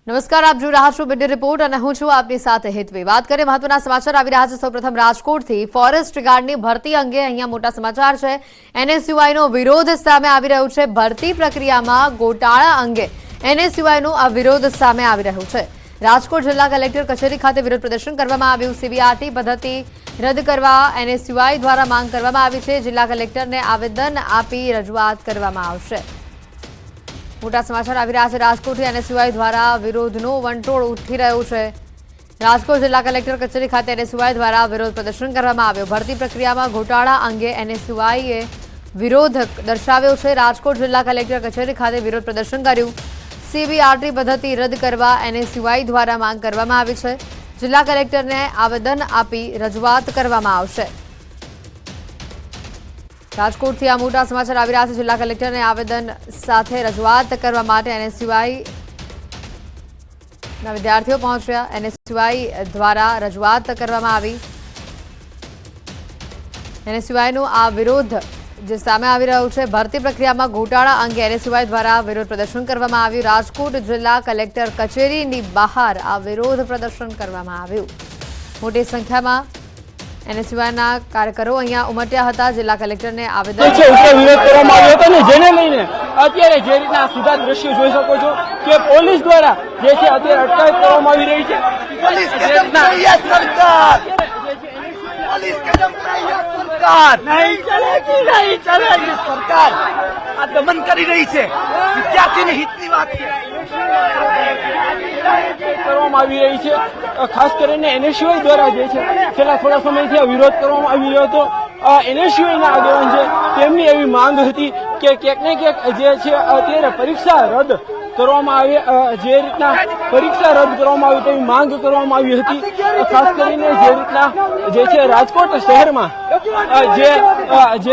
નમસ્કાર, આપ જોઈ રહ્યા છો બીડી રિપોર્ટ અને હું છું આપની સાથે હેતવી। વાત કરીએ મહત્વના સમાચાર આવી રહ્યા છે। સૌપ્રથમ રાજકોટથી ફોરેસ્ટ ગાર્ડની ભરતી અંગે અહીંયા મોટા સમાચાર છે। એનએસયુઆઈનો વિરોધ સામે આવી રહ્યો છે। ભરતી પ્રક્રિયામાં ગોટાળા અંગે એનએસયુઆઈનો આ વિરોધ સામે આવી રહ્યો છે। રાજકોટ જિલ્લા કલેક્ટર કચેરી ખાતે વિરોધ પ્રદર્શન કરવામાં આવ્યું। સીબીઆરટી પદ્ધતિ રદ કરવા એનએસયુઆઈ દ્વારા માંગ કરવામાં આવી છે। જિલ્લા કલેક્ટરને આવેદન આપી રજૂઆત કરવામાં આવશે। મોટા સમાચાર આવી રહ્યા છે। રાજકોટથી એનએસયુઆઈ દ્વારા વિરોધનો વંટોળ ઉઠી રહ્યો છે। રાજકોટ જિલ્લા કલેક્ટર કચેરી ખાતે એનએસયુઆઈ દ્વારા વિરોધ પ્રદર્શન કરવામાં આવ્યો। ભરતી પ્રક્રિયામાં ગોટાળા અંગે એનએસયુઆઈએ વિરોધ દર્શાવ્યો છે। રાજકોટ જિલ્લા કલેક્ટર કચેરી ખાતે વિરોધ પ્રદર્શન કર્યું। સીબીઆરટી પદ્ધતિ રદ કરવા એનએસયુઆઈ દ્વારા માંગ કરવામાં આવી છે। જિલ્લા કલેક્ટરને આવેદન આપી રજૂઆત કરવામાં આવશે। રાજકોટથી આ મોટા સમાચાર આવી રહ્યા છે। જિલ્લા કલેક્ટરને આવેદન સાથે રજૂઆત કરવા માટે એનએસયુઆઈના વિદ્યાર્થીઓ પહોંચ્યા। એનએસયુઆઈ દ્વારા રજૂઆત કરવામાં આવી। એનએસયુઆઈનો આ વિરોધ જે સામે આવી રહ્યો છે। ભરતી પ્રક્રિયામાં ગોટાળા અંગે એનએસયુઆઈ દ્વારા વિરોધ પ્રદર્શન કરવામાં આવ્યું। રાજકોટ જિલ્લા કલેક્ટર કચેરીની બહાર આ વિરોધ પ્રદર્શન કરવામાં આવ્યું। મોટી સંખ્યામાં એનએસયુઆઈના કાર્યકરો અહીંયા ઉમટ્યા હતા। જિલ્લા કલેક્ટરને આવેદન વિરોધ કરવામાં આવ્યો હતો ને જેને લઈને અત્યારે જે રીતના સીધા દ્રશ્યો જોઈ શકો છો કે પોલીસ દ્વારા જે છે અત્યારે અટકાયત કરવામાં આવી રહી છે। સરકાર આ દમન કરી રહી છે। વિદ્યાર્થીની હિતની વાત કરવામાં આવી રહી છે। ખાસ કરીને એનએસયુઆઈ દ્વારા જે છે છેલ્લા થોડા સમયથી વિરોધ કરવામાં આવી રહ્યો હતો। એનએસયુઆઈના આગેવાન છે તેમની એવી માંગ હતી કે ક્યાંક ને ક્યાંક જે છે અત્યારે પરીક્ષા રદ કરવામાં આવે, જે રીતના પરીક્ષા રદ કરવામાં આવે તેવી માંગ કરવામાં આવી હતી। ખાસ કરીને જે રીતના જે છે રાજકોટ શહેરમાં જે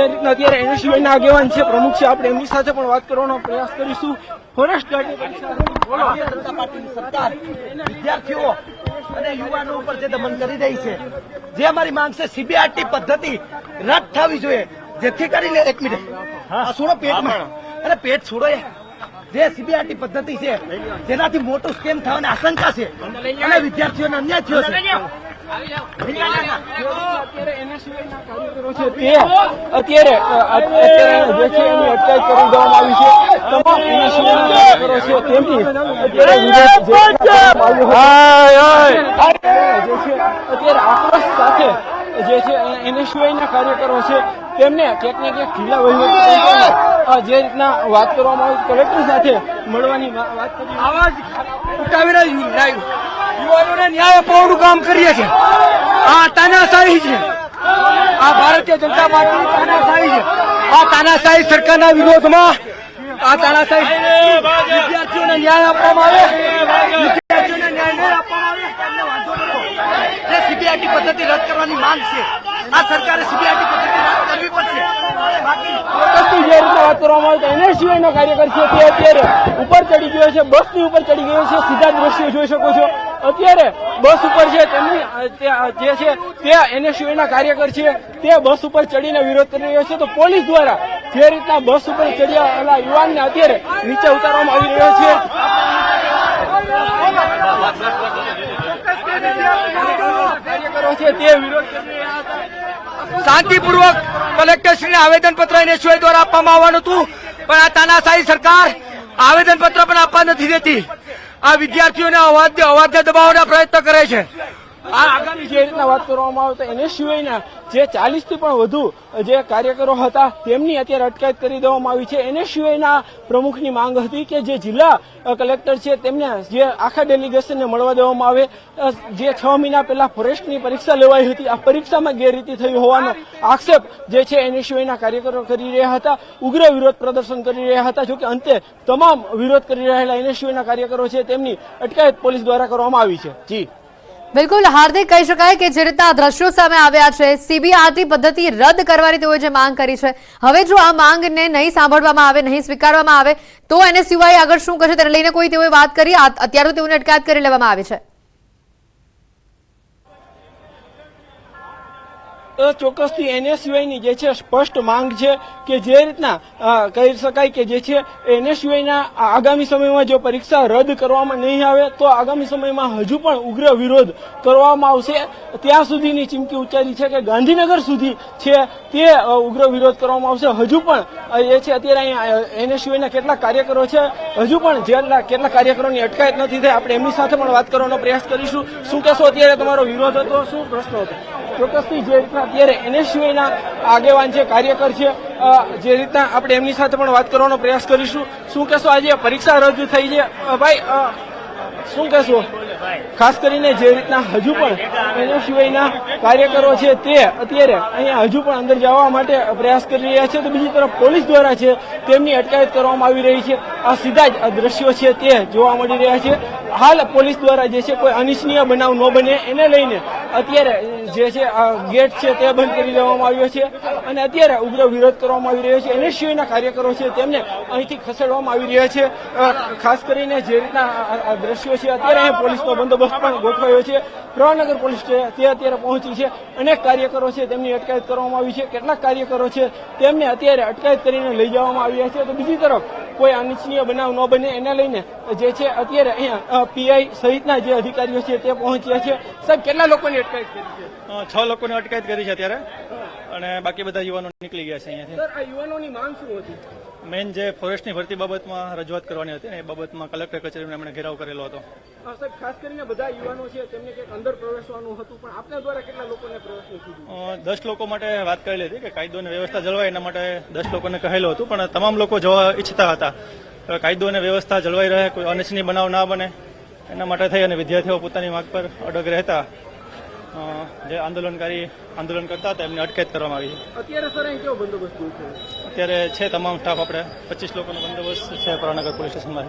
રીતના અત્યારે એનએસયુઆઈના આગેવાન છે, પ્રમુખ છે, આપણે એમની સાથે પણ વાત કરવાનો પ્રયાસ કરીશું। ફોરેસ્ટ ગાર્ડની ભારતીય જનતા પાર્ટીની સરકાર વિદ્યાર્થીઓ અને યુવાનો ઉપર જે દમન કરી રહી છે, જે અમારી માંગ છે સીબીઆરટી પદ્ધતિ રદ થવી જોઈએ, જેથી કરીને એક મિનિટ આ છોડો પેટમાં અને પેટ છોડો જે સીબીઆરટી પદ્ધતિ છે જેનાથી મોટું સ્કેમ થવાની આશંકા છે અને વિદ્યાર્થીઓને અન્યાય થયો છે। અત્યારે જે છે એની અટકાયત કરી દેવામાં આવી છે। તમામ એનએસયુઆઈના કાર્યકરો છે તેમની અત્યારે આક્રોશ સાથે જે છે એનએસયુઆઈના કાર્યકરો છે તેમને ક્યાંક ને ક્યાંક જિલ્લા વહીવટી જે રીતના વાત કરવામાં આવી, કલેક્ટર સાથે મળવાની વાત કરી આવાજ ઉઠાવીને યુવાનોને ન્યાય અપાવવાનું કામ કરીએ છીએ। આ તાનાશાહી છે, આ ભારતીય જનતા પાર્ટીની તાનાશાહી છે। આ તાનાશાહી સરકારના વિરોધમાં આ તાનાશાહી વિદ્યાર્થીઓને ન્યાય આપવામાં આવે, વિદ્યાર્થીઓને ન્યાય નહીં આપવામાં આવે તેમને વાંધો નથી। જે સીબીઆરટી પદ્ધતિ રદ કરવાની માંગ છે, આ સરકારે સીબીઆરટી પદ્ધતિ રદ કરવી પડશે। જે રીતના વાત કરવામાં આવે તો એનએસયુઆઈનો કાર્યકર છે તે અત્યારે ઉપર ચડી ગયો છે, બસની ઉપર ચડી ગયો છે। સીધા દ્રશ્યો જોઈ શકો છો, અત્યારે બસ ઉપર છે તેમની જે છે તે એનએસયુઆઈના કાર્યકર છે તે બસ ઉપર ચડીને વિરોધ કરી રહ્યો છે। તો પોલીસ દ્વારા જે રીતના બસ ઉપર ચડ્યા યુવાનને અત્યારે નીચે ઉતારવામાં આવી રહ્યો છે। કાર્યકરો છે તે વિરોધ કરી રહ્યા હતા। શાંતિપૂર્વક કલેક્ટરશ્રીને આવેદનપત્ર એનએસયુઆઈ દ્વારા આપવામાં આવવાનું હતું, પણ આ તાનાશાહી સરકાર આવેદનપત્ર પણ આપવા નથી દેતી। આ વિદ્યાર્થીઓને અવાજને દબાવવાના પ્રયત્ન કરે છે। આ આગામી જે રીતના વાત કરવામાં આવે તો એનએસયુઆઈના જે 40 થી પણ વધુ જે કાર્યકરો હતા તેમની અત્યારે અટકાયત કરી દેવામાં આવી છે। એનએસયુઆઈના પ્રમુખની માંગ હતી કે જે જિલ્લા કલેક્ટર છે તેમને જે આખા ડેલિગેશનને મળવા દેવામાં આવે। જે 6 મહિના પહેલા ફોરેસ્ટની પરીક્ષા લેવાઈ હતી, આ પરીક્ષામાં ગેરરીતિ થઈ હોવાનો આક્ષેપ જે છે એનએસયુઆઈના કાર્યકરો કરી રહ્યા હતા, ઉગ્ર વિરોધ પ્રદર્શન કરી રહ્યા હતા। જોકે અંતે તમામ વિરોધ કરી રહેલા એનએસયુઆઈના કાર્યકરો છે તેમની અટકાયત પોલીસ દ્વારા કરવામાં આવી છે। જી બિલકુલ હાર્દિક, કહી શકાય કે જે રીતના દ્રશ્યો સામે આવ્યા છે, સીબીઆરટી પદ્ધતિ રદ કરવાની તેઓએ જે માંગ કરી છે, હવે જો આ માંગને નહીં સાંભળવામાં આવે, નહીં સ્વીકારવામાં આવે તો એનએસયુઆઈ આગળ શું કરશે તેને લઈને કોઈ તેઓએ વાત કરી? અત્યારે તો તેઓને અટકાયત કરી લેવામાં આવી છે। ચોક્કસથી એનએસયુઆઈની જે છે સ્પષ્ટ માંગ છે કે જે રીતના કહી શકાય કે જે છે એનએસયુઆઈના આગામી સમયમાં જો પરીક્ષા રદ કરવામાં નહીં આવે તો આગામી સમયમાં હજુ પણ ઉગ્ર વિરોધ કરવામાં આવશે. ત્યાં સુધીની ચીમકી ઉચ્ચારી છે કે ગાંધીનગર સુધી છે તે ઉગ્ર વિરોધ કરવામાં આવશે. હજુ પણ એ છે અત્યારે અહીંયા એનએસયુઆઈના કેટલાક કાર્યકરો છે, હજુ પણ કેટલાક કાર્યકરોની અટકાયત નથી થઈ. આપણે એમની સાથે પણ વાત કરવાનો પ્રયાસ કરીશું. શું કહેશો, અત્યારે તમારો વિરોધ હતો, શું પ્રશ્ન હતો? ચોક્કસથી જે રીતના અત્યારે એનએસયુઆઈના આગેવાન છે, કાર્યકર છે, જે રીતના આપણે એમની સાથે પણ વાત કરવાનો પ્રયાસ કરીશું. શું કહેશો, આજે પરીક્ષા રદ થઈ છે ભાઈ, શું કહેશો? ખાસ કરીને જે રીતના હજુ પણ એનએસયુઆઈના કાર્યકરો છે તે અત્યારે અહીંયા હજુ પણ અંદર જવા માટે પ્રયાસ કરી રહ્યા છે, તો બીજી તરફ પોલીસ દ્વારા છે તેમની અટકાયત કરવામાં આવી રહી છે. આ સીધા જ આ દ્રશ્યો છે તે જોવા મળી રહ્યા છે. હાલ પોલીસ દ્વારા જે છે કોઈ અનિચ્છનીય બનાવ ન બને એને લઈને અત્યારે જે છે આ ગેટ છે તે બંધ કરી દેવામાં આવ્યો છે અને અત્યારે ઉગ્ર વિરોધ કરવામાં આવી રહ્યો છે. એનએસયુઆઈના કાર્યકરો છે તેમને અહીંથી ખસેડવામાં આવી રહ્યા છે. ખાસ કરીને જે રીતના આ દ્રશ્યો છે અત્યારે અહીં પોલીસનો બંદોબસ્ત પણ ગોઠવાયો છે. પ્રવાનગર પોલીસ છે તે અત્યારે પહોંચી છે. અનેક કાર્યકરો છે તેમની અટકાયત કરવામાં આવી છે. કેટલાક કાર્યકરો છે તેમને અત્યારે અટકાયત કરીને લઈ જવામાં આવ્યા છે. તો બીજી તરફ કોઈ અનિચ્છનીય બનાવ ન બને એને લઈને જે છે અત્યારે અહીંયા પીઆઈ સહિતના જે અધિકારીઓ છે તે પહોંચ્યા છે. સાહેબ, કેટલા લોકોની અટકાયત કરી છે? 6 લોકોની અટકાયત કરી છે અત્યારે, અને બાકી બધા યુવાનો નીકળી ગયા છે અહીંયાથી. સર, આ યુવાનોની માંગ શું હતી? મેઇન જે ફોરેસ્ટની ભરતી બાબતમાં રજૂઆત કરવાની હતી ને એ બાબતમાં કલેક્ટર કચેરીને એમણે ઘેરાવ કરેલો હતો. સાહેબ, ખાસ કરીને બધા યુવાનો છે તેમને કંઈક અંદર પ્રવેશવાનું હતું, પણ આપના દ્વારા કેટલા લોકોને પ્રવેશનું કીધું? 10 લોકો માટે વાત કરેલી હતી કે કાયદો અને વ્યવસ્થા જળવાય એના માટે 10 લોકોને કહેલું હતું, પણ તમામ લોકો જવા ઈચ્છતા હતા. કાયદો અને વ્યવસ્થા જળવાઈ રહે, કોઈ અનિચ્છનીય બનાવ ના બને એના માટે થઈ અને વિદ્યાર્થીઓ પોતાની માગ પર અડગ રહેતા જે આંદોલન કરતા હતા એમને અટકાયત કરવામાં આવી છે. અત્યારે સર અહીં કેવો બંદોબસ્ત છે? અત્યારે છે તમામ સ્ટાફ આપણે 25 લોકોનો બંદોબસ્ત છે પ્રવાનગર પોલીસ સ્ટેશનમાં.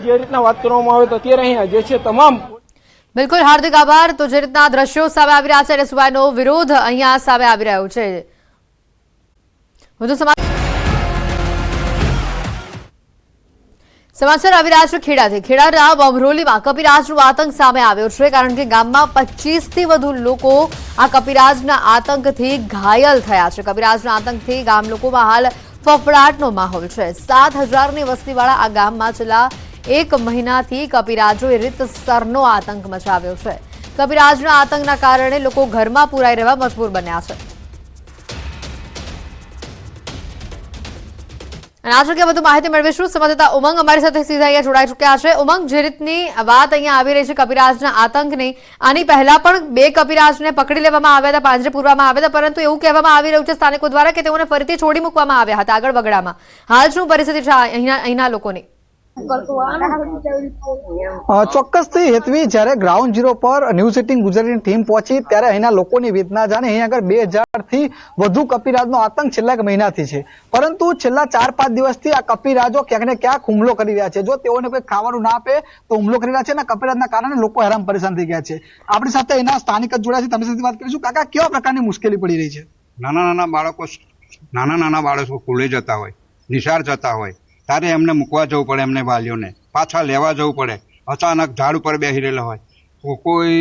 જે રીતના વાત કરવામાં આવે તો અત્યારે અહીંયા જે છે તમામ બિલકુલ હાર્દિક આભાર. તો જે રીતના દ્રશ્યો સામે આવી રહ્યા છે એનએસયુઆઈનો વિરોધ અહીંયા સામે આવી રહ્યો છે. વધુ સમાચાર આવી રહ્યા છે ખેડાથી. ખેડાના બમરોલીમાં કપિરાજનો આતંક સામે આવ્યો છે, કારણ કે ગામમાં 25 થી વધુ લોકો આ કપિરાજના આતંકથી ઘાયલ થયા છે. કપિરાજના આતંકથી ગામ લોકોમાં હાલ ફફડાટનો માહોલ છે. 7000ની વસ્તીવાળા આ ગામમાં છેલ્લા 1 મહિનાથી કપિરાજોએ રીતસરનો આતંક મચાવ્યો છે. કપિરાજના આતંકના કારણે લોકો ઘરમાં પુરાઈ રહેવા મજબૂર બન્યા છે. અને આ જગ્યાએ વધુ માહિતી મેળવીશું. સંવાદદાતા ઉમંગ અમારી સાથે સીધા અહીંયા જોડાઈ ચૂક્યા છે. ઉમંગ, જે રીતની વાત અહીંયા આવી રહી છે કપિરાજના આતંકની, આની પહેલા પણ 2 કપિરાજને પકડી લેવામાં આવ્યા હતા, પાંજરે પૂરવામાં આવ્યા હતા, પરંતુ એવું કહેવામાં આવી રહ્યું છે સ્થાનિકો દ્વારા કે તેઓને ફરીથી છોડી મૂકવામાં આવ્યા હતા આગળ વગડામાં. હાલ શું પરિસ્થિતિ છે અહીંના લોકોની? ચોક્કસથી હેતવી, જ્યારે ગ્રાઉન્ડ ઝીરો પર ન્યૂઝ 18 ગુજરાતીની ટીમ પહોંચી ત્યારે અહીંના લોકોની વેદના જાણે. અહીં આગળ 2000 થી વધુ કપિરાજનો આતંક છેલ્લા 1 મહિનાથી છે, પરંતુ છેલ્લા 4-5 દિવસથી આ કપિરાજો ક્યાંક ને ક્યાંક હુમલો કરી રહ્યા છે. જો તેઓને કોઈ ખાવાનું ના આપે તો હુમલો કરી રહ્યા છે અને કપિરાજના કારણે લોકો હેરાન પરેશાન થઈ ગયા છે. આપણી સાથે એના સ્થાનિક જ જોડાયા છે, તેમની સાથે વાત કરીશું. કાકા, કેવા પ્રકારની મુશ્કેલી પડી રહી છે? નાના નાના બાળકો સ્કૂલે જતા હોય, નિશાળ જતા હોય, ત્યારે એમને મૂકવા જવું પડે, એમને વાલીઓને પાછા લેવા જવું પડે. અચાનક ઝાડ ઉપર બેસી રહેલા હોય, કોઈ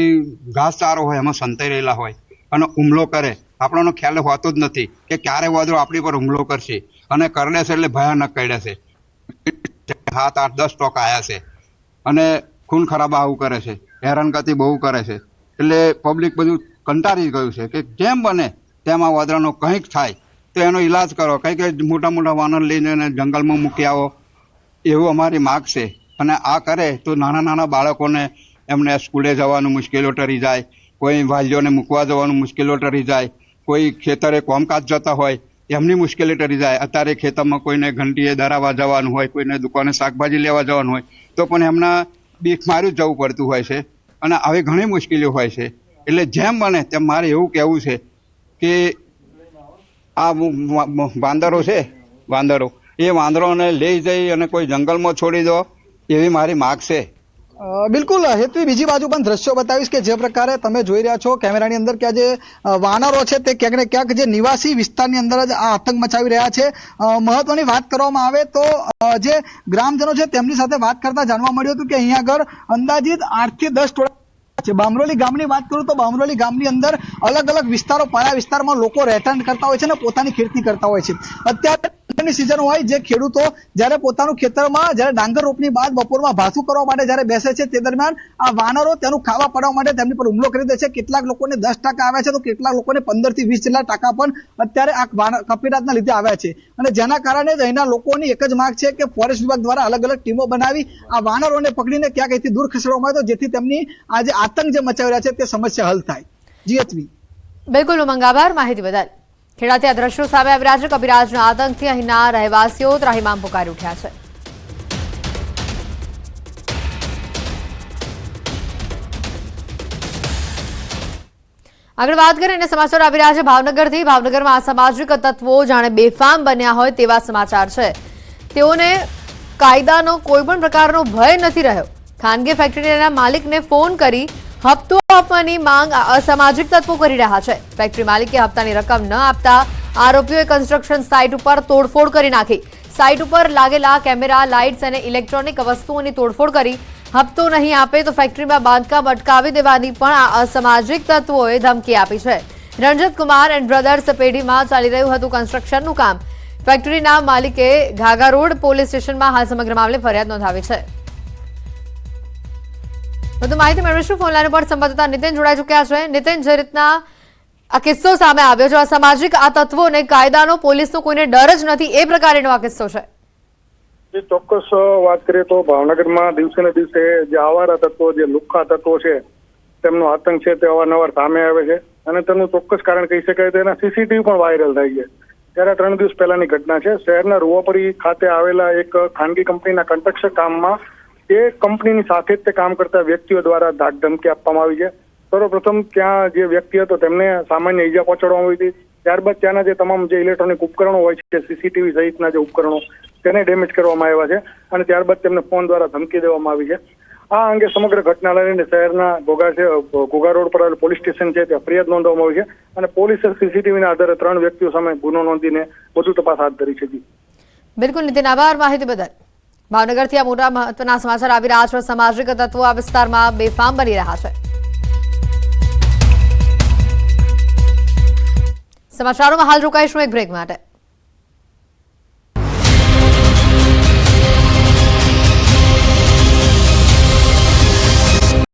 ઘાસચારો હોય એમાં સંતાઈ રહેલા હોય અને હુમલો કરે. આપણને ખ્યાલ હોતો જ નથી કે ક્યારે વાદળો આપણી પર હુમલો કરશે, અને કરડે છે એટલે ભયાનક કરડે છે. 7, 8, 10 ટોક આવ્યા છે અને ખૂન ખરાબા આવું કરે છે, હેરાનગતિ બહુ કરે છે. એટલે પબ્લિક બધું કંટાળી ગયું છે કે જેમ બને તેમ આ વાદળાનો કંઈક થાય તો એનો ઈલાજ કરો, કંઈક મોટા વાનર લઈને જંગલમાં મૂકી આવો, એવું અમારી માગ છે. અને આ કરે તો નાના બાળકોને એમને સ્કૂલે જવાનું મુશ્કેલીઓ ટરી જાય, કોઈ વાલીઓને મૂકવા જવાનું મુશ્કેલીઓ ટરી જાય, કોઈ ખેતરે કોમકાજ જતા હોય એમની મુશ્કેલી ટરી જાય. અત્યારે ખેતરમાં કોઈને ઘંટીએ દરાવા જવાનું હોય, કોઈને દુકાને શાકભાજી લેવા જવાનું હોય તો પણ એમના બીક માર્યું જવું પડતું હોય છે અને આવી ઘણી મુશ્કેલીઓ હોય છે. એટલે જેમ બને તેમ મારે એવું કહેવું છે કે આ વાંદરો છે, એ વાંદરોને લઈ જઈ અને કોઈ જંગલમાં છોડી દો એવી મારી માગ છે. બિલકુલ હેતવી, બીજી બાજુ પણ દ્રશ્યો બતાવીશ કે જે પ્રકારે તમે જોઈ રહ્યા છો કેમેરાની અંદર કે જે વાનરો છે તે ક્યાંક ને ક્યાંક જે નિવાસી વિસ્તારની અંદર જ આ આતંક મચાવી રહ્યા છે. મહત્વની વાત કરવામાં આવે તો જે ગ્રામજનો છે તેમની સાથે વાત કરતા જાણવા મળ્યું હતું કે અહીંયા આગળ અંદાજિત 8 થી 10 ટોળા છે। બામરોલી ગામની વાત કરું તો બામરોલી ગામની અંદર અલગ અલગ વિસ્તારો પાયા વિસ્તારમાં લોકો રહેઠાણ કરતા હોય છે અને પોતાની ખેતી કરતા હોય છે। અત્યારે સિઝન હોય જે ખેડૂતો જ્યારે પોતાનું ખેતરમાં જ્યારે ડાંગર રોપણી બાદ બપોરમાં ભાસું કરવા માટે જ્યારે બેસે છે તે દરમિયાન આ વાનરો તેનું ખાવા પડવા માટે તેમની પર હુમલો કરી દે છે। કેટલાક લોકોને 10 ટાકા આવ્યા છે તો કેટલાક લોકોને 15 થી 20 જેટલા ટાકા પણ અત્યારે આ કપિરાજના લીધે આવ્યા છે અને જેના કારણે જ અહીંના લોકોની એક જ માંગ છે કે ફોરેસ્ટ વિભાગ દ્વારા અલગ અલગ ટીમો બનાવી આ વાનરોને પકડીને ક્યાંક અહીંથી દૂર ખસેડવામાં આવે તો જેથી તેમની આ જે આતંક જે મચાવી રહ્યા છે તે સમસ્યા હલ થાય। જીએચવી બિલકુલ ઉમંગ, આભાર માહિતી બદલ। ખેડાથી આ દ્રશ્યો સામે આવી રહ્યા છે। કપિરાજના આતંકથી અહીંના રહેવાસીઓ ત્રાહિમામ પુકારી ઉઠ્યા છે। આગળ વાત કરીએ અને સમાચાર આવી રહ્યા છે ભાવનગરથી। ભાવનગરમાં અસામાજિક તત્વો જાણે બેફામ બન્યા હોય તેવા સમાચાર છે। તેઓને કાયદાનો કોઈ પણ પ્રકારનો ભય નથી રહ્યો। ખાનગી ફેક્ટરીના માલિકને ફોન કરી હપ્તો આપવાની માંગ અસામાજિક તત્વો કરી રહ્યા છે। ફેક્ટરી માલિકે હપ્તાની રકમ ન આપતા આરોપીઓએ કન્સ્ટ્રક્શન સાઇટ ઉપર તોડફોડ કરી નાખી। સાઇટ ઉપર લાગેલા કેમેરા, લાઇટ્સ અને ઇલેક્ટ્રોનિક વસ્તુઓની તોડફોડ કરી હપ્તો નહીં આપે તો ફેક્ટરીમાં બાંધકામ અટકાવી દેવાની પણ આ અસામાજિક તત્વોએ ધમકી આપી છે। રણજીત કુમાર એન્ડ બ્રધર્સ પેઢીમાં ચાલી રહ્યું હતું કન્સ્ટ્રક્શનનું કામ। ફેક્ટરીના માલિકે ઘાઘા રોડ પોલીસ સ્ટેશનમાં હાલ સમગ્ર મામલે ફરિયાદ નોંધાવી છે। વધુ માહિતી મેળવીશું ફોન લાઈન પર સંવાદદાતા નીતિન જોડાઈ ચૂક્યા છે। નીતિન, જે રીતના આ કિસ્સો સામે આવ્યો છે અસામાજિક આ તત્વોને કાયદાનો પોલીસનો કોઈને ડર જ નથી એ પ્રકારનો આ કિસ્સો છે। ચોક્કસ વાત કરીએ તો ભાવનગરમાં દિવસે ને દિવસે જે આવારા તત્વો, જે લુખ્ખા તત્વો છે તેમનો આતંક છે તે અવારનવાર સામે આવે છે અને તેનું ચોક્કસ કારણ કહી શકાય તો એના સીસીટીવી પણ વાયરલ થઈ છે। ત્યારે 3 દિવસ પહેલાની ઘટના છે। શહેરના રૂવાપરી ખાતે આવેલા એક ખાનગી કંપનીના કન્સ્ટ્રક્શન કામમાં એ કંપનીની સાથે જ તે કામ કરતા વ્યક્તિઓ દ્વારા ધાક ધમકી આપવામાં આવી છે। સર્વપ્રથમ ત્યાં જે વ્યક્તિ હતો તેમને સામાન્ય ઈજા પહોંચાડવામાં આવી હતી। ત્યારબાદ ત્યાંના જે તમામ જે ઇલેક્ટ્રોનિક ઉપકરણો હોય છે, સીસીટીવી સહિતના જે ઉપકરણો તેને ડેમેજ કરવામાં આવ્યા છે અને ત્યારબાદ તેમને ફોન દ્વારા ધમકી દેવામાં આવી છે। આ અંગે સમગ્ર ઘટના લઈને શહેરના ઘોઘા રોડ પર આવેલ પોલીસ સ્ટેશન છે ત્યાં ફરિયાદ નોંધવામાં આવી છે અને પોલીસે સીસીટીવીના આધારે 3 વ્યક્તિઓ સામે ગુનો નોંધીને વધુ તપાસ હાથ ધરી છે। બિલકુલ નીતિન, આભાર માહિતી બદલ। ભાવનગરથી આ મોટા મહત્વના સમાચાર આવી રહ્યા છે। સામાજિક તત્વો આ વિસ્તારમાં બેફામ બની રહ્યા છે। સમાચારોમાં હાલ રોકાઈશું એક બ્રેક માટે।